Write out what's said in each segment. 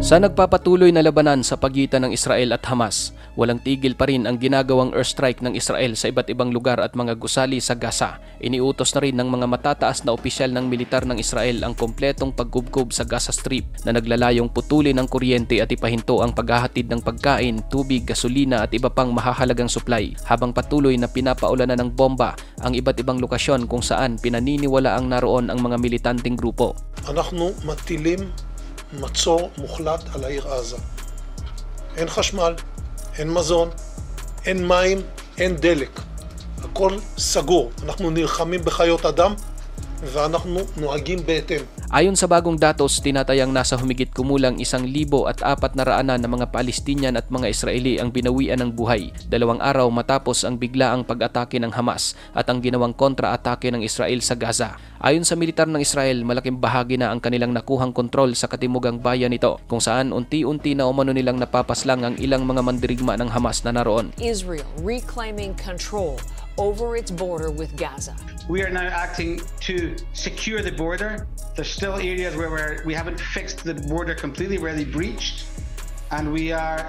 Sa nagpapatuloy na labanan sa pagitan ng Israel at Hamas, walang tigil pa rin ang ginagawang airstrike ng Israel sa iba't ibang lugar at mga gusali sa Gaza. Iniutos na rin ng mga matataas na opisyal ng militar ng Israel ang kompletong pagkubkob sa Gaza Strip na naglalayong putulin ang kuryente at ipahinto ang paghahatid ng pagkain, tubig, gasolina at iba pang mahahalagang supply, habang patuloy na pinapaulanan ng bomba ang iba't ibang lokasyon kung saan pinaniniwalaang naroon ang mga militanteng grupo. אנחנו מטילים מצור מוחלט על העיר עזה. אין חשמל, אין מזון, אין מים, אין דלק. הכל סגור. אנחנו נלחמים בחיות אדם ואנחנו נוהגים בהתאם. Ayon sa bagong datos, tinatayang nasa humigit kumulang 1,400 na mga Palestinian at mga Israeli ang binawian ng buhay 2 araw matapos ang biglaang pag-atake ng Hamas at ang ginawang kontra-atake ng Israel sa Gaza. Ayon sa militar ng Israel, malaking bahagi na ang kanilang nakuhang kontrol sa katimugang bayan nito, kung saan unti-unti na umano nilang napapaslang ang ilang mga mandirigma ng Hamas na naroon. Israel reclaiming control over its border with Gaza. We are now acting to secure the border. There's still areas where we haven't fixed the border completely, where they breached, and we are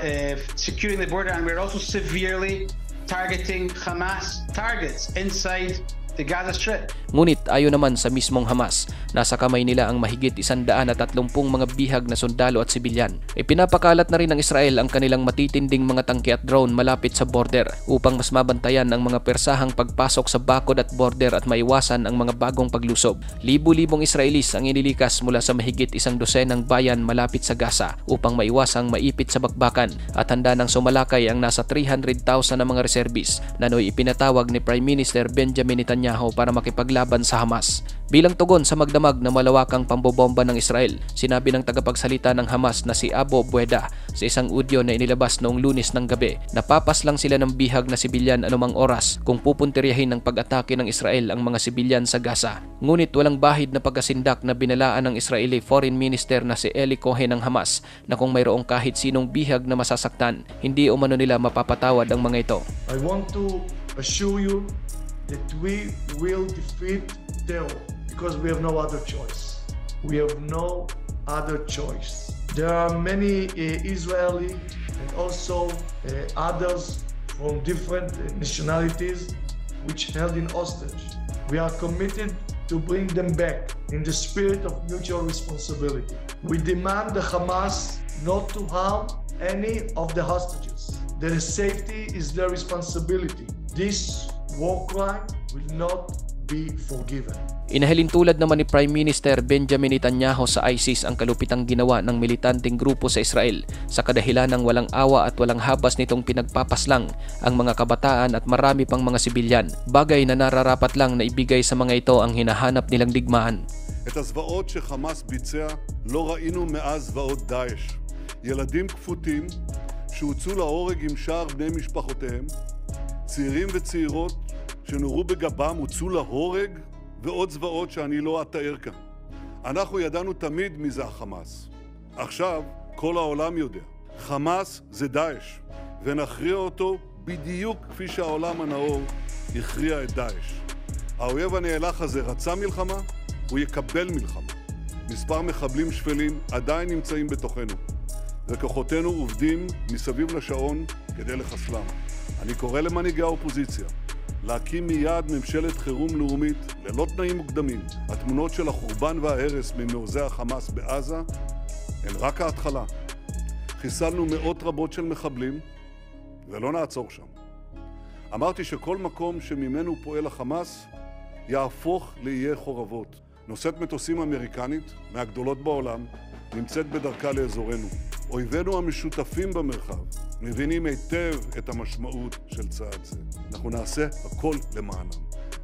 securing the border, and we're also severely targeting Hamas targets inside the Gaza Strip. Ngunit ayon naman sa mismong Hamas, nasa kamay nila ang mahigit 130 mga bihag na sundalo at sibilyan. Ipinapakalat na rin ng Israel ang kanilang matitinding mga tangke at drone malapit sa border upang mas mabantayan ang mga persahang pagpasok sa bakod at border at maiwasan ang mga bagong paglusob. Libu-libong Israelis ang inilikas mula sa mahigit 12 bayan malapit sa Gaza upang maiwasang maipit sa bakbakan, at handa nang sumalakay ang nasa 300,000 na mga reservis na noy ipinatawag ni Prime Minister Benjamin Netanyahu para makipaglaban sa Hamas. Bilang tugon sa magdamag na malawakang pambobomba ng Israel, sinabi ng tagapagsalita ng Hamas na si Abu Bueda sa isang audio na inilabas noong Lunes ng gabi, napapaslang sila ng bihag na sibilyan anumang oras kung pupuntiryahin ng pag-atake ng Israel ang mga sibilyan sa Gaza. Ngunit walang bahid na pagkasindak na binalaan ng Israeli Foreign Minister na si Eli Cohen ng Hamas na kung mayroong kahit sinong bihag na masasaktan, hindi umano nila mapapatawad ang mga ito. I want to assure you that we will defeat terror because we have no other choice. We have no other choice. There are many Israeli and also others from different nationalities which held in hostage. We are committed to bring them back in the spirit of mutual responsibility. We demand the Hamas not to harm any of the hostages. Their safety is their responsibility. This war crime will not be forgiven. Inahalin tulad naman ni Prime Minister Benjamin Netanyahu sa ISIS ang kalupitang ginawa ng militanteng grupo sa Israel sa kadahilan ng walang awa at walang habas nitong pinagpapaslang ang mga kabataan at marami pang mga sibilyan, bagay na nararapat lang na ibigay sa mga ito ang hinahanap nilang digmaan. את הזוועות שחמאס ביצע לא ראינו מאז זוועות דאעש. ילדים כפותים שהוצאו להורג עם שאר בני משפחותיהם, צעירים וצעירות שנורו בגבם הוצאו להורג, ועוד זוועות שאני לא אתאר כאן. אנחנו ידענו תמיד מי זה החמאס. עכשיו כל העולם יודע. חמאס זה דאעש, ונכריע אותו בדיוק כפי שהעולם הנאור הכריע את דאעש. האויב הנאלח הזה רצה מלחמה, הוא יקבל מלחמה. מספר מחבלים שפלים עדיין נמצאים בתוכנו, וכוחותינו עובדים מסביב לשעון כדי לחסלם. אני קורא למנהיגי האופוזיציה להקים מיד ממשלת חירום לאומית ללא תנאים מוקדמים. התמונות של החורבן וההרס ממעוזי החמאס בעזה הן רק ההתחלה. חיסלנו מאות רבות של מחבלים ולא נעצור שם. אמרתי שכל מקום שממנו פועל החמאס יהפוך לאיי חורבות. נושאת מטוסים אמריקנית מהגדולות בעולם נמצאת בדרכה לאזורנו. אויבינו המשותפים במרחב מבינים היטב את המשמעות של צעד זה. אנחנו נעשה הכל למענם.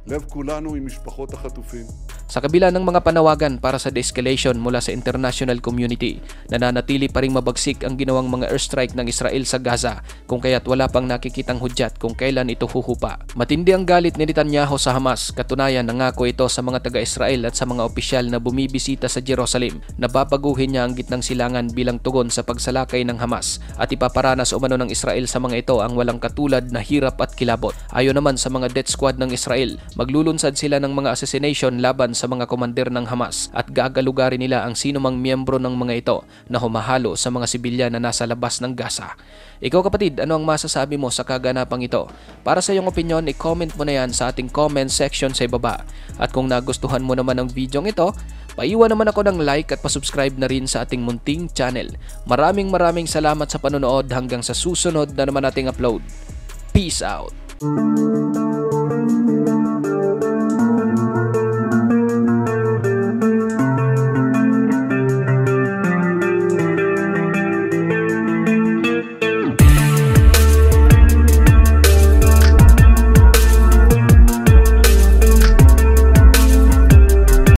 לב כולנו עם משפחות החטופים. Sa kabila ng mga panawagan para sa de-escalation mula sa international community, nananatili pa ring mabagsik ang ginawang mga airstrike ng Israel sa Gaza, kung kaya't wala pang nakikitang hudyat kung kailan ito huhupa. Matindi ang galit ni Netanyahu sa Hamas, katunayan nangako ito sa mga taga-Israel at sa mga opisyal na bumibisita sa Jerusalem na babaguhin niya ang gitnang silangan bilang tugon sa pagsalakay ng Hamas at ipaparanas umano ng Israel sa mga ito ang walang katulad na hirap at kilabot. Ayon naman sa mga death squad ng Israel, maglulunsad sila ng mga assassination laban sa sa mga komander ng Hamas at gagalugarin nila ang sinumang miyembro ng mga ito na humahalo sa mga sibilyan na nasa labas ng Gaza. Ikaw kapatid, ano ang masasabi mo sa kaganapang ito? Para sa iyong opinion, i-comment mo na yan sa ating comment section sa ibaba. At kung nagustuhan mo naman ang video ito, paiwan naman ako ng like at pasubscribe na rin sa ating munting channel. Maraming salamat sa panonood hanggang sa susunod na naman nating upload. Peace out!